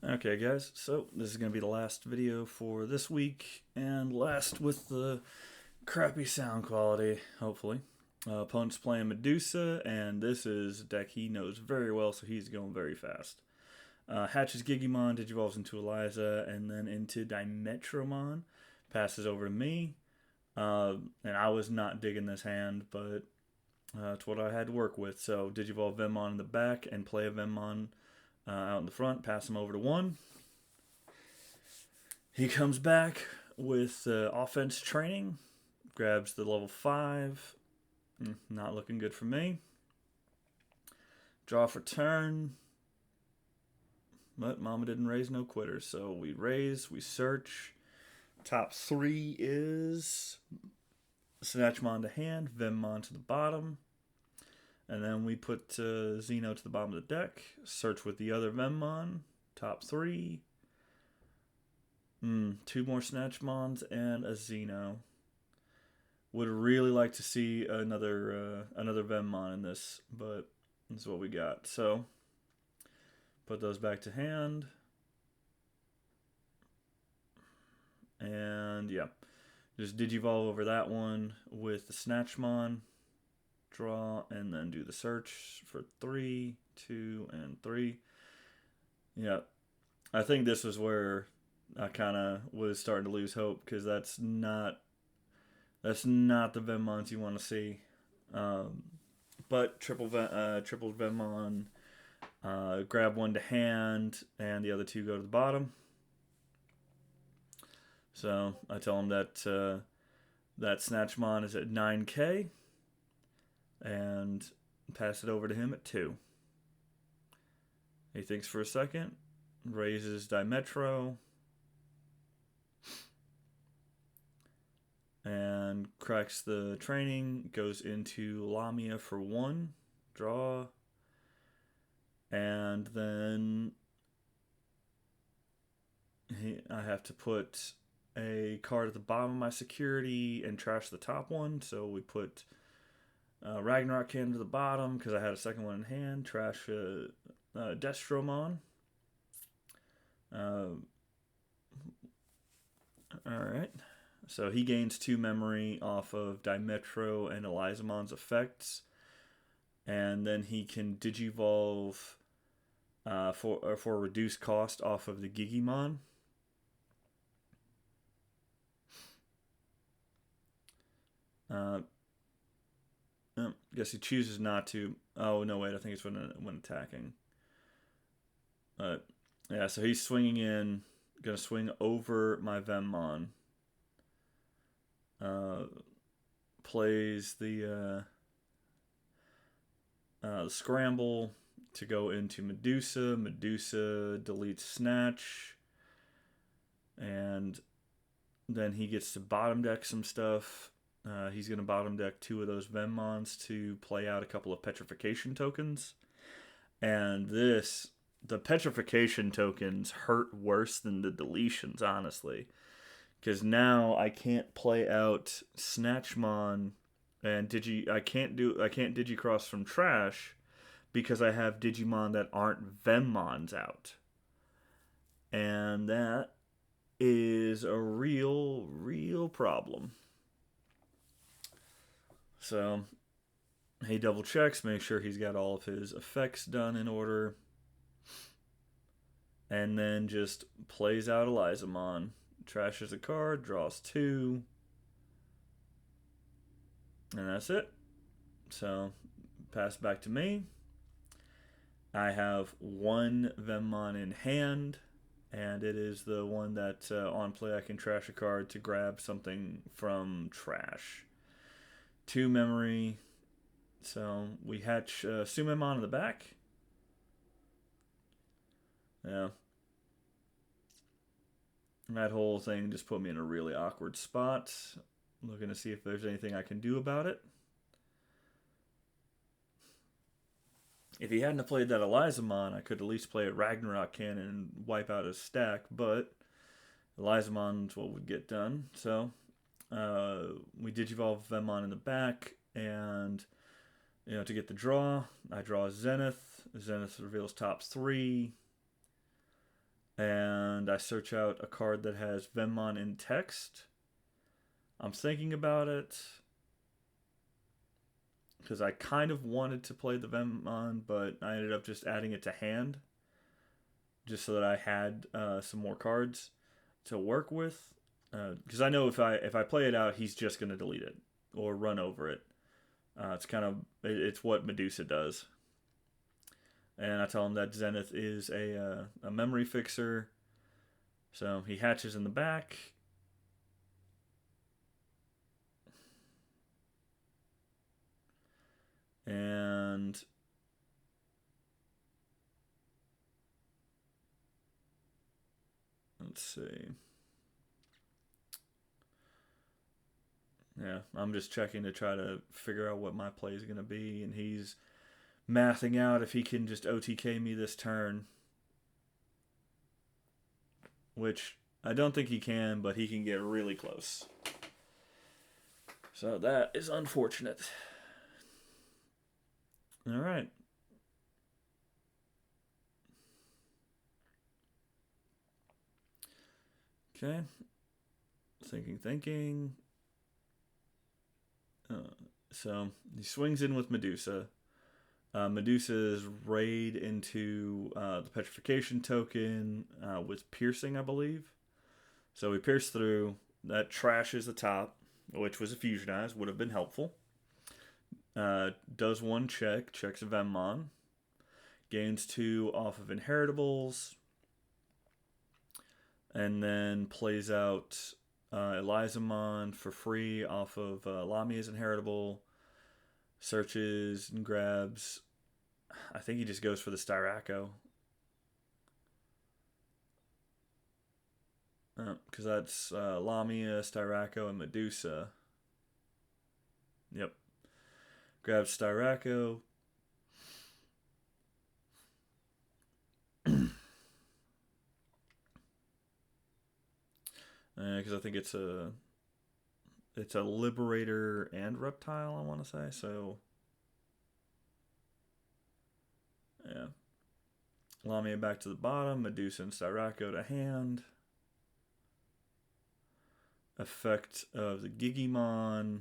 Okay, guys, so this is going to be the last video for this week, and last with the crappy sound quality, hopefully. Opponent's playing Medusa, and this is a deck he knows very well, so he's going very fast. Hatches Gigimon, digivolves into Eliza, and then into Dimetromon. Passes over to me, and I was not digging this hand, but it's what I had to work with. So digivolve Venmon in the back and play a Venmon out in the front, pass him over to one. He comes back with offense training, grabs the level 5. Not looking good for me. Draw for turn. But Mama didn't raise no quitters. So we raise, we search. Top 3 is Snatchmon to hand, Venmon to the bottom. And then we put Xeno to the bottom of the deck. Search with the other Venmon. Top 3. 2 more Snatchmons and a Xeno. Would really like to see another Venmon in this, but this is what we got. So put those back to hand. And yeah, just digivolve over that one with the Snatchmon. Draw and then do the search for 3, 2, and 3. Yeah, I think this was where I kind of was starting to lose hope, because that's not the Venmons you want to see. But triple Venmon, grab one to hand, and the other 2 go to the bottom. So I tell him that that Snatchmon is at 9k, and pass it over to him at 2. He thinks for a second, raises Dimetro, and cracks the training, goes into Lamia for 1, draw, and then I have to put a card at the bottom of my security and trash the top one. So we put Ragnarok Cannon to the bottom because I had a second one in hand. Trash Destromon. Alright. So he gains 2 memory off of Dimetro and Elizamon's effects. And then he can Digivolve for reduced cost off of the Gigimon. Guess he chooses not to. Oh, no, wait, I think it's when attacking. Yeah, so he's swinging in. Gonna swing over my Venmon. Plays the scramble to go into Medusa. Medusa deletes Snatch. And then he gets to bottom deck some stuff. He's going to bottom deck 2 of those Venmons to play out a couple of petrification tokens. And the petrification tokens hurt worse than the deletions, honestly. Because now I can't play out Snatchmon and I can't Digicross from trash because I have Digimon that aren't Venmons out. And that is a real problem. So he double checks, make sure he's got all of his effects done in order, and then just plays out Elizamon. Trashes a card, draws 2, and that's it. So pass back to me. I have 1 Venmon in hand, and it is the one that on play I can trash a card to grab something from trash. 2 memory. So we hatch Sumemon in the back. Yeah. That whole thing just put me in a really awkward spot. Looking to see if there's anything I can do about it. If he hadn't played that Elizamon, I could at least play a Ragnarok Cannon and wipe out his stack, but Elizamon's what would get done. So we Digivolve Venmon in the back, and to get the draw, I draw Zenith. Zenith reveals top 3. search out a card that has Venmon in text. I'm thinking about it because I kind of wanted to play the Venmon, but I ended up just adding it to hand just so that I had some more cards to work with. Because I know if I play it out, he's just going to delete it or run over it. It's what Medusa does. And I tell him that Zenith is a memory fixer. So he hatches in the back. And let's see. Yeah, I'm just checking to try to figure out what my play is going to be. And he's mathing out if he can just OTK me this turn. Which I don't think he can, but he can get really close. So that is unfortunate. All right. Okay. Thinking. So he swings in with Medusa. Medusa's raid into the petrification token with piercing, I believe. So we pierce through. That trashes the top, which was a fusion eyes, would have been helpful. Does one check, checks Venmon. Gains 2 off of inheritables. And then plays out Ex11 for free off of Lamia's inheritable. Searches and grabs. I think he just goes for the Styraco. Because that's Lamia, Styraco, and Medusa. Yep. Grabs Styraco. Because I think it's a Liberator and Reptile, I want to say. So, yeah. Lamia back to the bottom. Medusa and Styraco to hand. Effect of the Gigimon.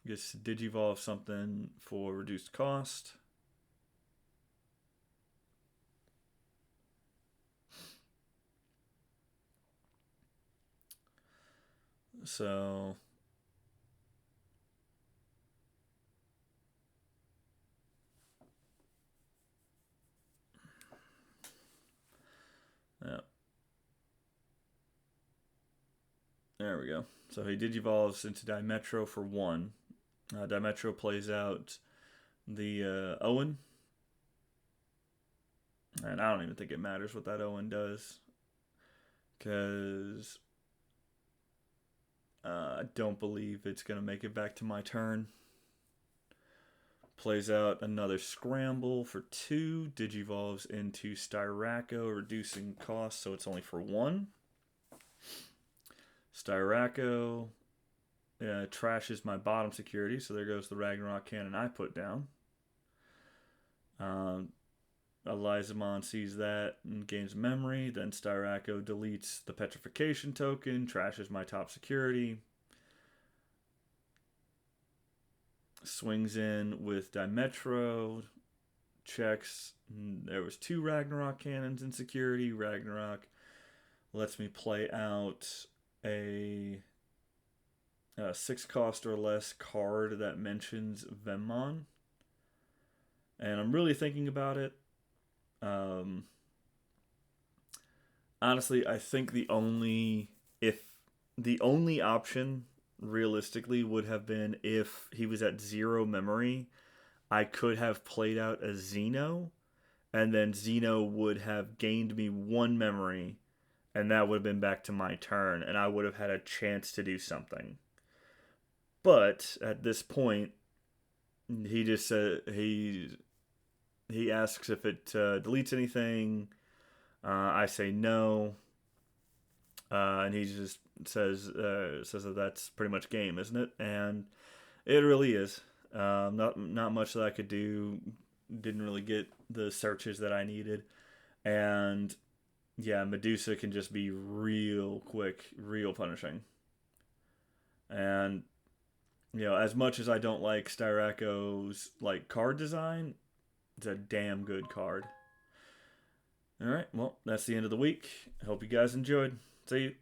Gets to Digivolve something for reduced cost. So yeah. There we go. So he Digivolves into Dimetro for 1. Dimetro plays out the Owen. And I don't even think it matters what that Owen does. Because I don't believe it's going to make it back to my turn. Plays out another Scramble for 2. Digivolves into Styraco, reducing cost, so it's only for 1. Styraco trashes my bottom security, so there goes the Ragnarok cannon I put down. Ex11 sees that and gains memory. Then Styraco deletes the petrification token, trashes my top security. Swings in with Dimetro, checks. There was 2 Ragnarok cannons in security. Ragnarok lets me play out a 6 cost or less card that mentions Venmon. And I'm really thinking about it. Honestly, I think the only option realistically would have been if he was at 0 memory, I could have played out a Xeno, and then Xeno would have gained me 1 memory, and that would have been back to my turn, and I would have had a chance to do something. But at this point, he just said he asks if it deletes anything. I say no, and he just says that that's pretty much game, isn't it? And it really is. Not much that I could do. Didn't really get the searches that I needed, and yeah, Medusa can just be real quick, real punishing. And as much as I don't like Styraco's like card design, it's a damn good card. All right, well, that's the end of the week. I hope you guys enjoyed. See you.